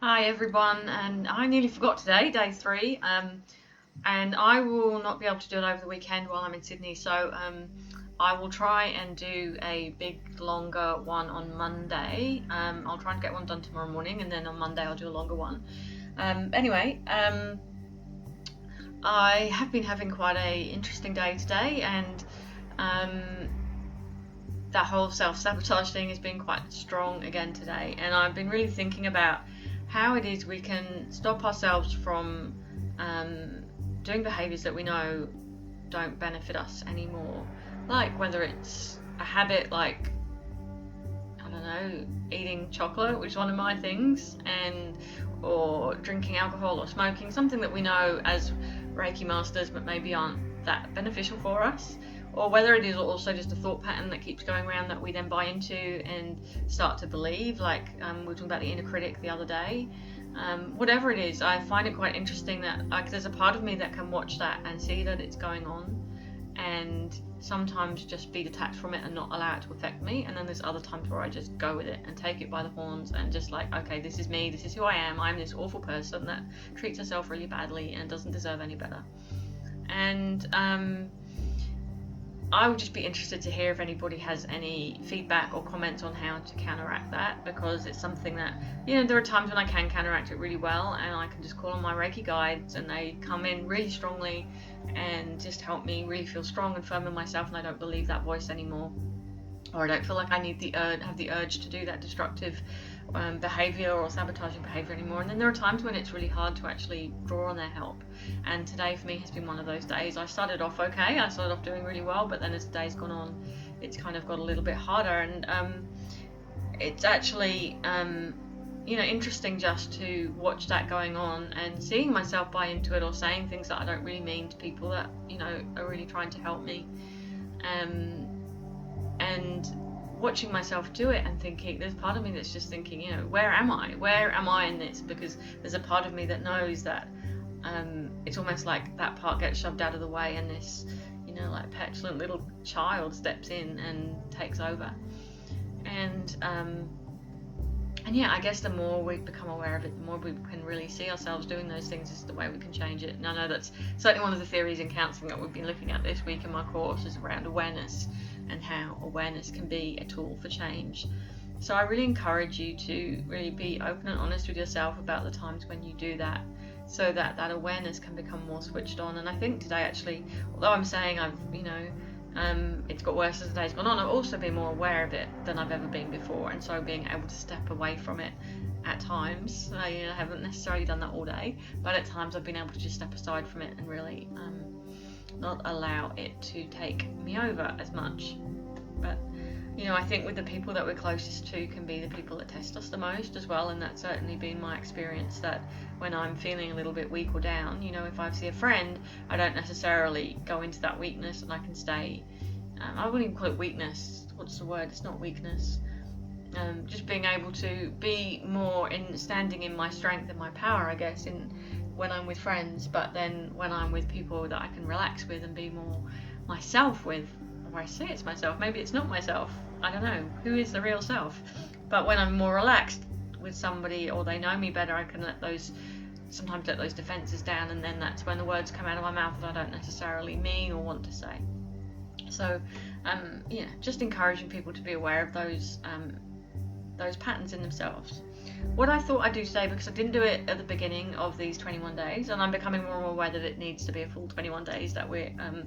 Hi everyone, and I nearly forgot today, day 3, and I will not be able to do it over the weekend while I'm in Sydney, so I will try and do a big, longer one on Monday. I'll try and get one done tomorrow morning, and then on Monday I'll do a longer one. Anyway, I have been having quite a interesting day today, and that whole self-sabotage thing has been quite strong again today, and I've been really thinking about how it is we can stop ourselves from doing behaviours that we know don't benefit us anymore, like whether it's a habit like, I don't know, eating chocolate, which is one of my things, and or drinking alcohol or smoking, something that we know as Reiki masters but maybe aren't that beneficial for us, or whether it is also just a thought pattern that keeps going around that we then buy into and start to believe, like we were talking about the inner critic the other day. Whatever it is, I find it quite interesting that there's a part of me that can watch that and see that it's going on, and sometimes just be detached from it and not allow it to affect me, and then there's other times where I just go with it and take it by the horns and just like, okay, this is me, this is who I am, I'm this awful person that treats herself really badly and doesn't deserve any better. And I would just be interested to hear if anybody has any feedback or comments on how to counteract that, because it's something that, there are times when I can counteract it really well, and I can just call on my Reiki guides and they come in really strongly and just help me really feel strong and firm in myself, and I don't believe that voice anymore, or I don't feel like I need have the urge to do that destructive behavior or sabotaging behavior anymore. And then there are times when it's really hard to actually draw on their help, and today for me has been one of those days. I started off okay, I started off doing really well, but then as the day's gone on, it's kind of got a little bit harder, and it's actually interesting just to watch that going on and seeing myself buy into it or saying things that I don't really mean to people that are really trying to help me, and watching myself do it and thinking, there's part of me that's just thinking, where am I in this? Because there's a part of me that knows that it's almost like that part gets shoved out of the way, and this like petulant little child steps in and takes over. And yeah, I guess the more we become aware of it, the more we can really see ourselves doing those things is the way we can change it. And I know that's certainly one of the theories in counselling that we've been looking at this week in my course, is around awareness and how awareness can be a tool for change. So I really encourage you to really be open and honest with yourself about the times when you do that, so that that awareness can become more switched on. And I think today, actually, although I'm saying I've it's got worse as the day's gone on, I've also been more aware of it than I've ever been before, and so being able to step away from it at times. I haven't necessarily done that all day, but at times I've been able to just step aside from it and really not allow it to take me over as much. But I think with the people that we're closest to can be the people that test us the most as well, and that's certainly been my experience, that when I'm feeling a little bit weak or down, if I see a friend, I don't necessarily go into that weakness, and I can stay, I wouldn't even call it weakness, what's the word, it's not weakness, just being able to be more in standing in my strength and my power, I guess, in when I'm with friends. But then when I'm with people that I can relax with and be more myself with, or I say it's myself, maybe it's not myself, I don't know, who is the real self? But when I'm more relaxed with somebody, or they know me better, I can sometimes let those defenses down, and then that's when the words come out of my mouth that I don't necessarily mean or want to say. So just encouraging people to be aware of those patterns in themselves. What I thought I'd do today, because I didn't do it at the beginning of these 21 days, and I'm becoming more and more aware that it needs to be a full 21 days that I'm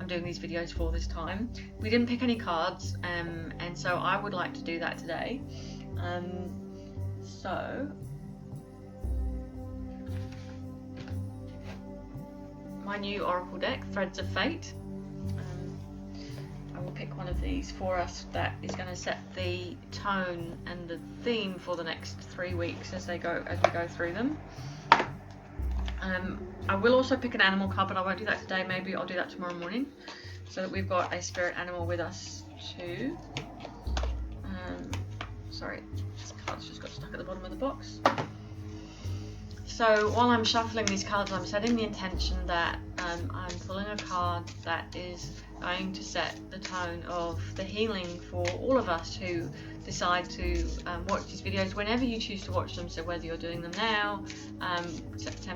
doing these videos for this time. We didn't pick any cards, and so I would like to do that today. So my new Oracle deck, Threads of Fate. I will pick one of these for us that is going to set the tone and the theme for the next 3 weeks as we go through them. I will also pick an animal card, but I won't do that today. Maybe I'll do that tomorrow morning, so that we've got a spirit animal with us too. Sorry, this card's just got stuck at the bottom of the box. So while I'm shuffling these cards, I'm setting the intention that I'm pulling a card that is going to set the tone of the healing for all of us who decide to watch these videos whenever you choose to watch them. So whether you're doing them now,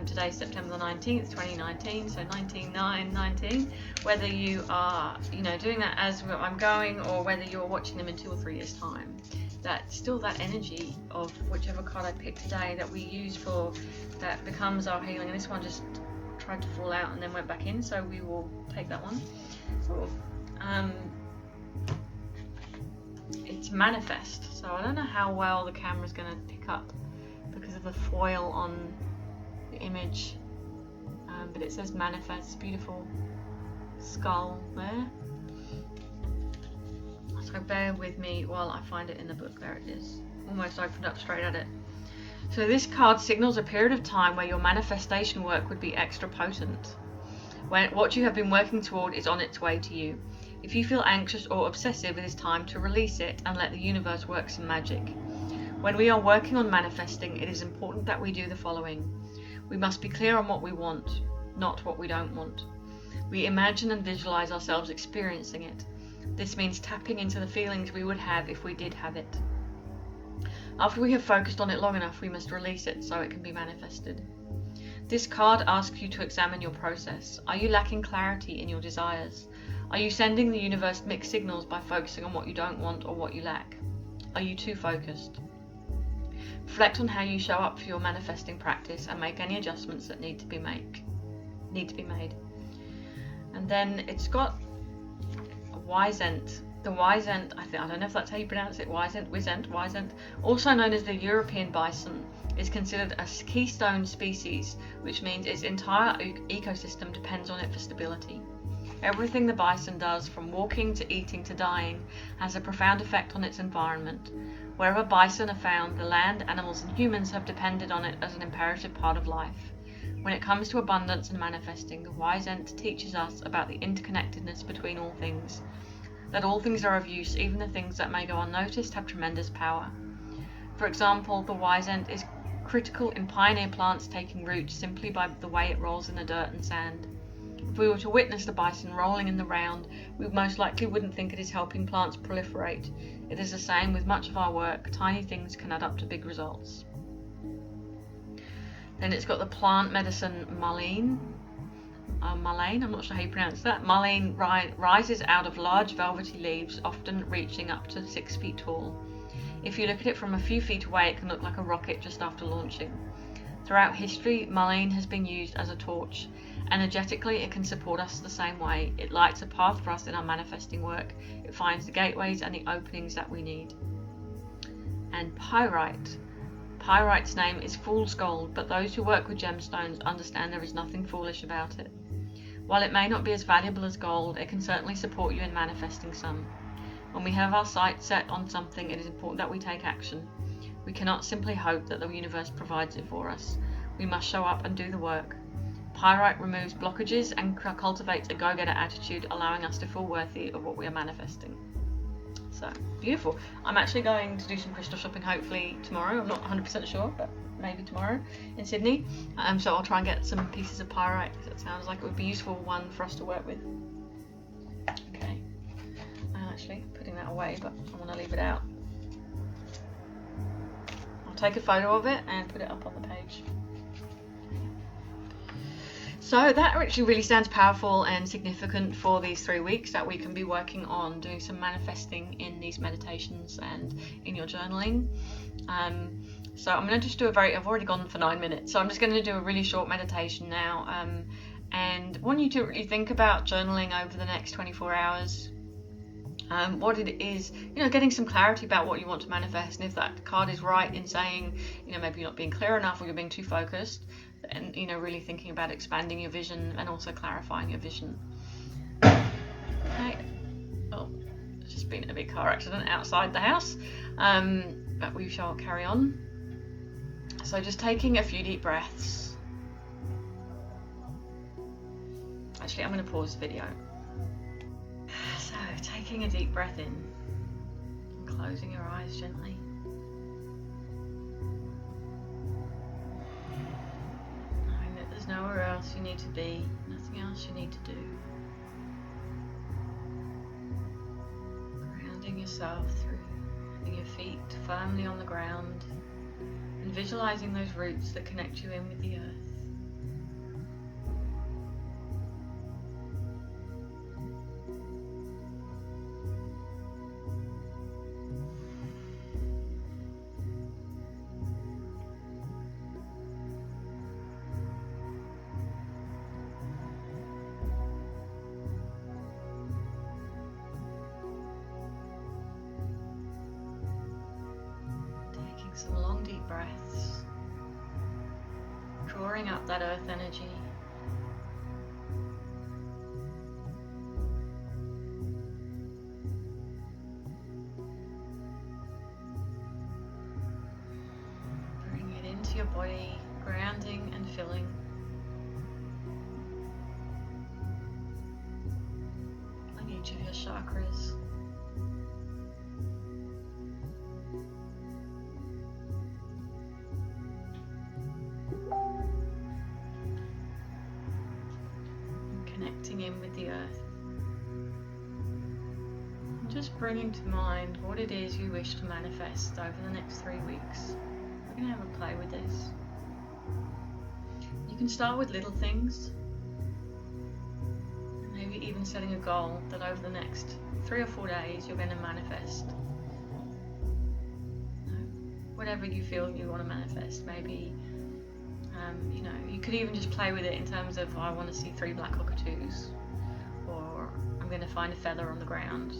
today's September the 19th, 2019, so 19/9/19, whether you are, doing that as I'm going, or whether you're watching them in 2 or 3 years' time. That still that energy of whichever card I picked today that we use for that becomes our healing. And this one just tried to fall out and then went back in, so we will take that one. Cool. It's manifest, so I don't know how well the camera's going to pick up because of the foil on the image, but it says manifest. Beautiful skull there. So bear with me while I find it in the book. There it is. Almost opened up straight at it. So this card signals a period of time where your manifestation work would be extra potent. When what you have been working toward is on its way to you. If you feel anxious or obsessive, it is time to release it and let the universe work some magic. When we are working on manifesting, it is important that we do the following. We must be clear on what we want, not what we don't want. We imagine and visualize ourselves experiencing it. This means tapping into the feelings we would have if we did have it. After we have focused on it long enough, we must release it so it can be manifested. This card asks you to examine your process. Are you lacking clarity in your desires? Are you sending the universe mixed signals by focusing on what you don't want or what you lack? Are you too focused? Reflect on how you show up for your manifesting practice and make any adjustments that need to be made. And then it's got Wisent. The Wisent, I don't know if that's how you pronounce it, Wisent, also known as the European bison, is considered a keystone species, which means its entire ecosystem depends on it for stability. Everything the bison does, from walking to eating to dying, has a profound effect on its environment. Wherever bison are found, the land, animals and humans have depended on it as an imperative part of life. When it comes to abundance and manifesting, the Wisent teaches us about the interconnectedness between all things. That all things are of use, even the things that may go unnoticed have tremendous power. For example, the Wisent is critical in pioneer plants taking root simply by the way it rolls in the dirt and sand. If we were to witness the bison rolling in the round, we most likely wouldn't think it is helping plants proliferate. It is the same with much of our work. Tiny things can add up to big results. Then it's got the plant medicine mullein. Mullein, I'm not sure how you pronounce that. Mullein rises out of large velvety leaves, often reaching up to 6 feet tall. If you look at it from a few feet away, it can look like a rocket just after launching. Throughout history, mullein has been used as a torch. Energetically, it can support us the same way. It lights a path for us in our manifesting work. It finds the gateways and the openings that we need. And pyrite. Pyrite's name is fool's gold, but those who work with gemstones understand there is nothing foolish about it. While it may not be as valuable as gold, it can certainly support you in manifesting some. When we have our sights set on something, it is important that we take action. We cannot simply hope that the universe provides it for us. We must show up and do the work. Pyrite removes blockages and cultivates a go-getter attitude, allowing us to feel worthy of what we are manifesting. So, beautiful. I'm actually going to do some crystal shopping hopefully tomorrow. I'm not 100% sure, but maybe tomorrow in Sydney. So I'll try and get some pieces of pyrite because it sounds like it would be a useful one for us to work with. Okay. I'm actually putting that away, but I want to leave it out. I'll take a photo of it and put it up on the page. So that actually really sounds powerful and significant for these 3 weeks that we can be working on doing some manifesting in these meditations and in your journaling. So I'm going to just do I've already gone for 9 minutes, so I'm just going to do a really short meditation now, and want you to really think about journaling over the next 24 hours. What it is, getting some clarity about what you want to manifest, and if that card is right in saying, maybe you're not being clear enough or you're being too focused, and really thinking about expanding your vision and also clarifying your vision. Okay. Oh, there's just been a big car accident outside the house, but we shall carry on. So just taking a few deep breaths. Actually, I'm going to pause the video. So taking a deep breath in and closing your eyes gently. else you need to be, nothing else you need to do. Grounding yourself through having your feet firmly on the ground and visualizing those roots that connect you in with the earth. Some long deep breaths, drawing up that earth energy. Bring it into your body, grounding and filling. On each of your chakras. Connecting in with the earth. And just bringing to mind what it is you wish to manifest over the next 3 weeks. We're going to have a play with this. You can start with little things, and maybe even setting a goal that over the next 3 or 4 days you're going to manifest. Whatever you feel you want to manifest. Maybe you could even just play with it in terms of, I want to see 3 black cockatoos, or I'm going to find a feather on the ground,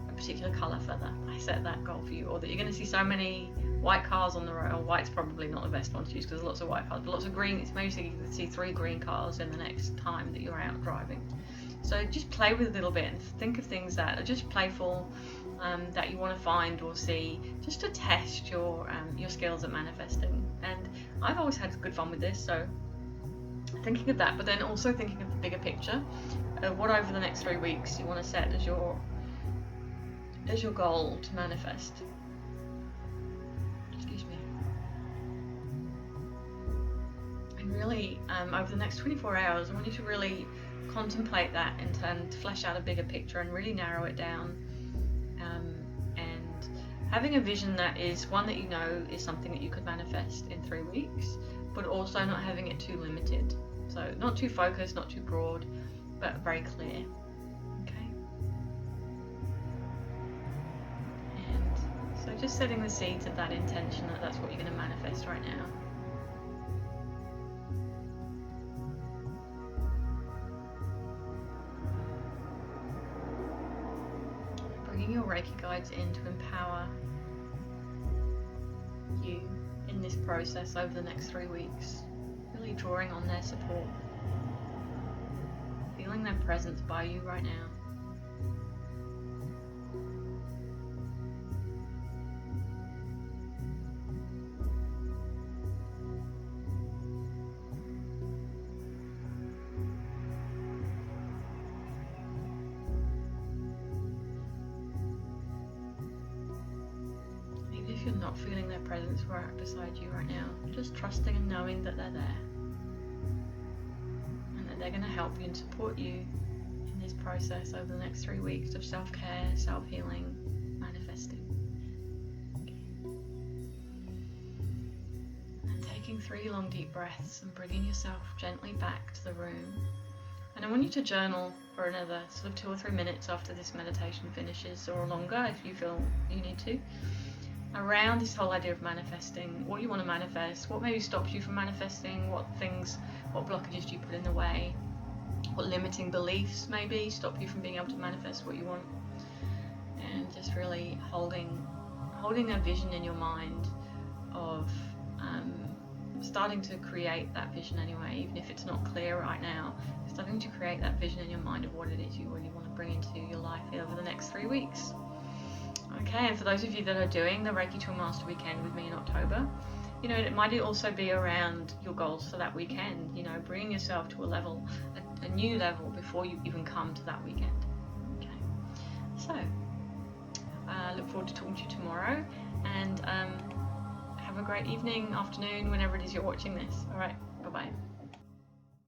a particular colour feather. I set that goal for you. Or that you're going to see so many white cars on the road. Or white's probably not the best one to use because there's lots of white cars, but lots of green. It's maybe you can see 3 green cars in the next time that you're out driving. So just play with it a little bit and think of things that are just playful, that you want to find or see, just to test your skills at manifesting. And I've always had good fun with this, so thinking of that, but then also thinking of the bigger picture of what over the next 3 weeks you want to set as your goal to manifest. Excuse me. And really, over the next 24 hours, I want you to really contemplate that and to flesh out a bigger picture and really narrow it down. And having a vision that is one that you know is something that you could manifest in 3 weeks, but also not having it too limited. So not too focused, not too broad, but very clear. Okay. And so just setting the seeds of that intention that that's what you're going to manifest right now. Bringing your Reiki guides in to empower you in this process over the next 3 weeks. Really drawing on their support. Feeling their presence by you right now. If you're not feeling their presence right beside you right now, just trusting and knowing that they're there and that they're going to help you and support you in this process over the next 3 weeks of self-care, self-healing, manifesting. Okay. And taking 3 long deep breaths and bringing yourself gently back to the room. And I want you to journal for another sort of 2 or 3 minutes after this meditation finishes, or longer if you feel you need to, around this whole idea of manifesting, what you want to manifest, what maybe stops you from manifesting, what blockages do you put in the way, what limiting beliefs maybe stop you from being able to manifest what you want, and just really holding a vision in your mind of starting to create that vision anyway, even if it's not clear right now, starting to create that vision in your mind of what it is you really want to bring into your life over the next 3 weeks. Okay, and for those of you that are doing the Reiki Tour Master Weekend with me in October, it might also be around your goals for that weekend, bringing yourself to a new level before you even come to that weekend. Okay, so I look forward to talking to you tomorrow, and have a great evening, afternoon, whenever it is you're watching this. All right, bye-bye.